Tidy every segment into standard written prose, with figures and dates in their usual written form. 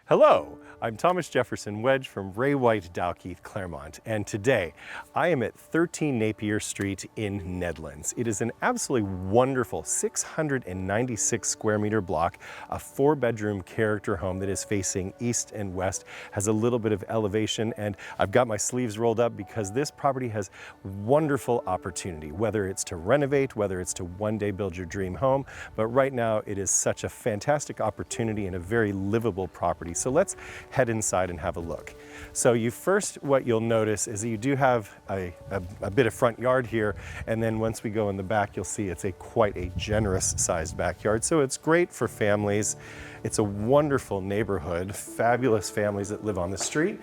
Hello, I'm Thomas Jefferson Wedge from Ray White Dalkeith, Claremont, and today I am at 13 Napier Street in NEDLANDS. It is an absolutely wonderful 696 square meter block, a 4-bedroom character home that is facing east and west, has a little bit of elevation, and I've got my sleeves rolled up because this property has wonderful opportunity, whether it's to renovate, whether it's to one day build your dream home, but right now it is such a fantastic opportunity and a very livable property. So let's head inside and have a look. So what you'll notice is that you do have a bit of front yard here, and then once we go in the back, you'll see it's quite a generous sized backyard. So it's great for families. It's a wonderful neighborhood, fabulous families that live on the street.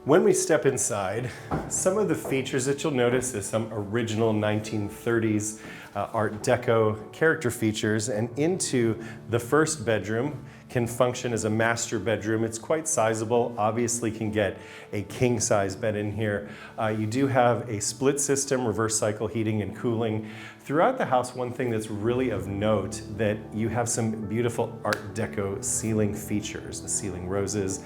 When we step inside, some of the features that you'll notice is some original 1930s Art Deco character features, and into the first bedroom can function as a master bedroom. It's quite sizable, obviously can get a king size bed in here. You do have a split system, reverse cycle heating and cooling. Throughout the house, one thing that's really of note that you have some beautiful Art Deco ceiling features, the ceiling roses,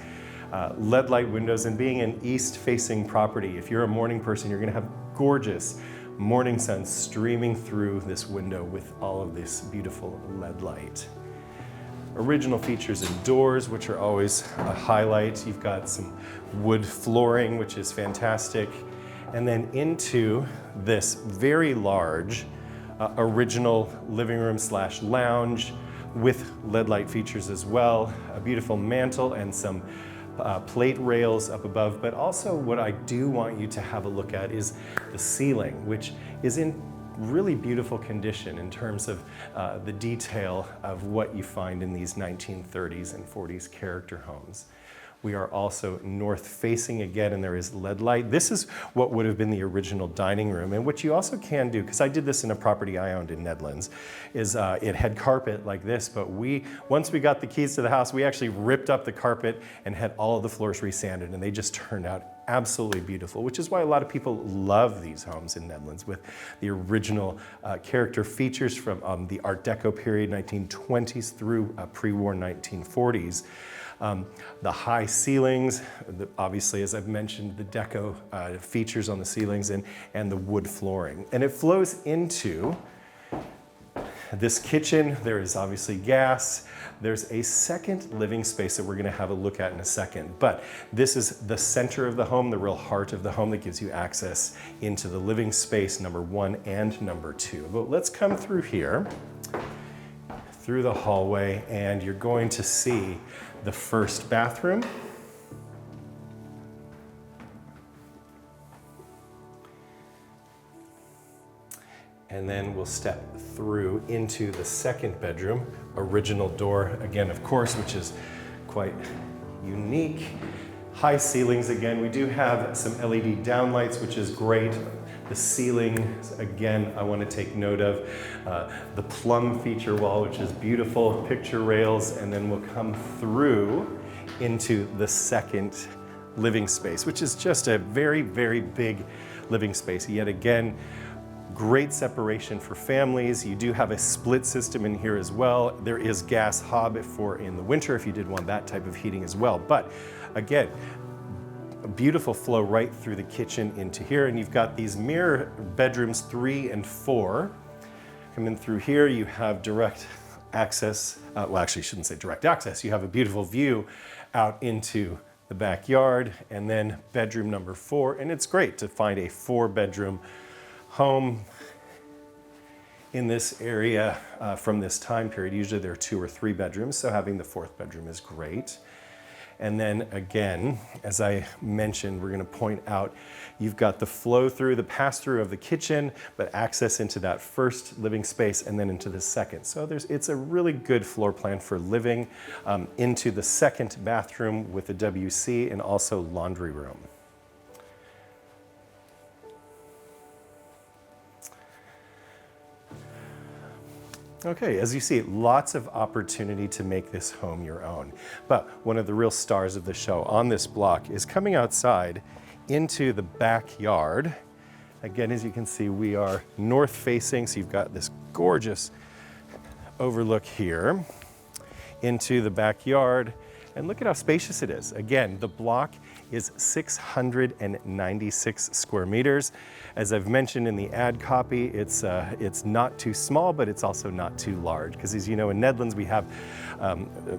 LED light windows, and being an east-facing property, if you're a morning person, you're gonna have gorgeous morning sun streaming through this window with all of this beautiful LED light. Original features and doors, which are always a highlight. You've got some wood flooring, which is fantastic. And then into this very large original living room / lounge with LED light features as well. A beautiful mantle and some plate rails up above, but also what I do want you to have a look at is the ceiling, which is in really beautiful condition in terms of the detail of what you find in these 1930s and 40s character homes. We are also north facing again, and there is LED light. This is what would have been the original dining room, and what you also can do, because I did this in a property I owned in NEDLANDS, is it had carpet like this, but once we got the keys to the house, we actually ripped up the carpet and had all of the floors resanded, and they just turned out absolutely beautiful, which is why a lot of people love these homes in NEDLANDS with the original character features from the Art Deco period, 1920s through pre-war 1940s. The high ceilings, obviously, as I've mentioned, the deco features on the ceilings and the wood flooring. And it flows into this kitchen. There is obviously gas. There's a second living space that we're going to have a look at in a second. But this is the center of the home, the real heart of the home that gives you access into the living space, number 1 and number 2. But let's come through here, through the hallway, and you're going to see the first bathroom. And then we'll step through into the second bedroom, original door again, of course, which is quite unique. High ceilings again. We do have some LED downlights, which is great. The ceiling, again, I want to take note of the plum feature wall, which is beautiful, picture rails, and then we'll come through into the second living space, which is just a very, very big living space. Yet again, great separation for families. You do have a split system in here as well. There is gas hob for in the winter if you did want that type of heating as well. But again, a beautiful flow right through the kitchen into here, and you've got these mirror bedrooms 3 and 4. Come in through here, you have direct access, well actually I shouldn't say direct access, you have a beautiful view out into the backyard, and then bedroom number 4, and it's great to find a 4-bedroom home in this area from this time period. Usually there are 2 or 3 bedrooms, so having the 4th bedroom is great. And then again, as I mentioned, we're going to point out you've got the flow through, the pass through of the kitchen, but access into that first living space and then into the second. So it's a really good floor plan for living into the second bathroom with a WC and also laundry room. Okay, as you see, lots of opportunity to make this home your own. But one of the real stars of the show on this block is coming outside into the backyard. Again, as you can see, we are north facing, so you've got this gorgeous overlook here into the backyard. And look at how spacious it is. Again, the block is 696 square meters. As I've mentioned in the ad copy, it's not too small, but it's also not too large. Because as you know, in Nedlands, we have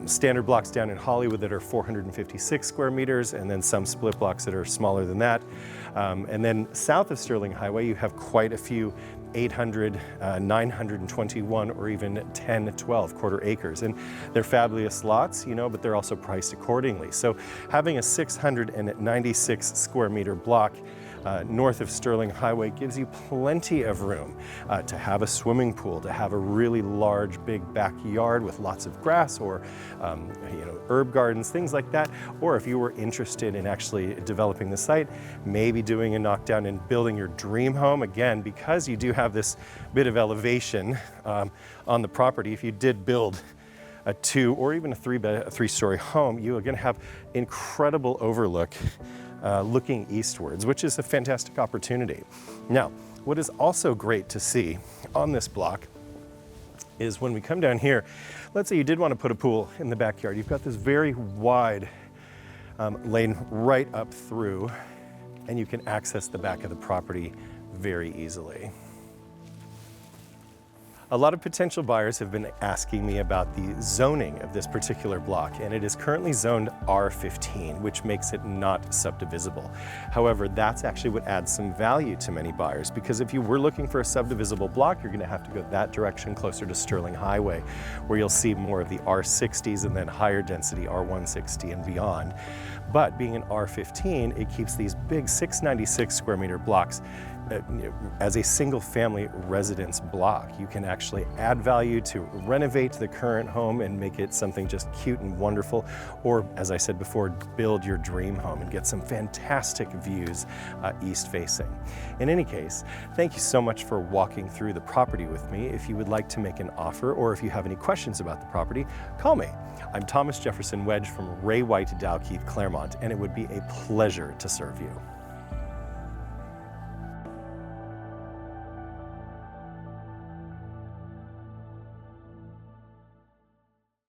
standard blocks down in Hollywood that are 456 square meters, and then some split blocks that are smaller than that. And then south of Sterling Highway, you have quite a few 800, 921, or even 1012 quarter acres. And they're fabulous lots, you know, but they're also priced accordingly. So having a 696 square meter block north of Sterling Highway gives you plenty of room to have a swimming pool, to have a really large, big backyard with lots of grass, or you know, herb gardens, things like that. Or if you were interested in actually developing the site, maybe doing a knockdown and building your dream home, again, because you do have this bit of elevation on the property. If you did build a 2 or even a 3-story home, you are going to have incredible overlook looking eastwards, which is a fantastic opportunity. Now, what is also great to see on this block is when we come down here, let's say you did want to put a pool in the backyard. You've got this very wide lane right up through, and you can access the back of the property very easily. A lot of potential buyers have been asking me about the zoning of this particular block, and it is currently zoned R15, which makes it not subdivisible. However, that's actually what adds some value to many buyers, because if you were looking for a subdivisible block, you're going to have to go that direction closer to Sterling Highway, where you'll see more of the R60s and then higher density R160 and beyond. But being an R15, it keeps these big 696 square meter blocks as a single family residence block. You can actually add value to renovate the current home and make it something just cute and wonderful, or as I said before, build your dream home and get some fantastic views east facing. In any case, thank you so much for walking through the property with me. If you would like to make an offer, or if you have any questions about the property, call me. I'm Thomas Jefferson Wedge from Ray White Dalkeith, Claremont, and it would be a pleasure to serve you.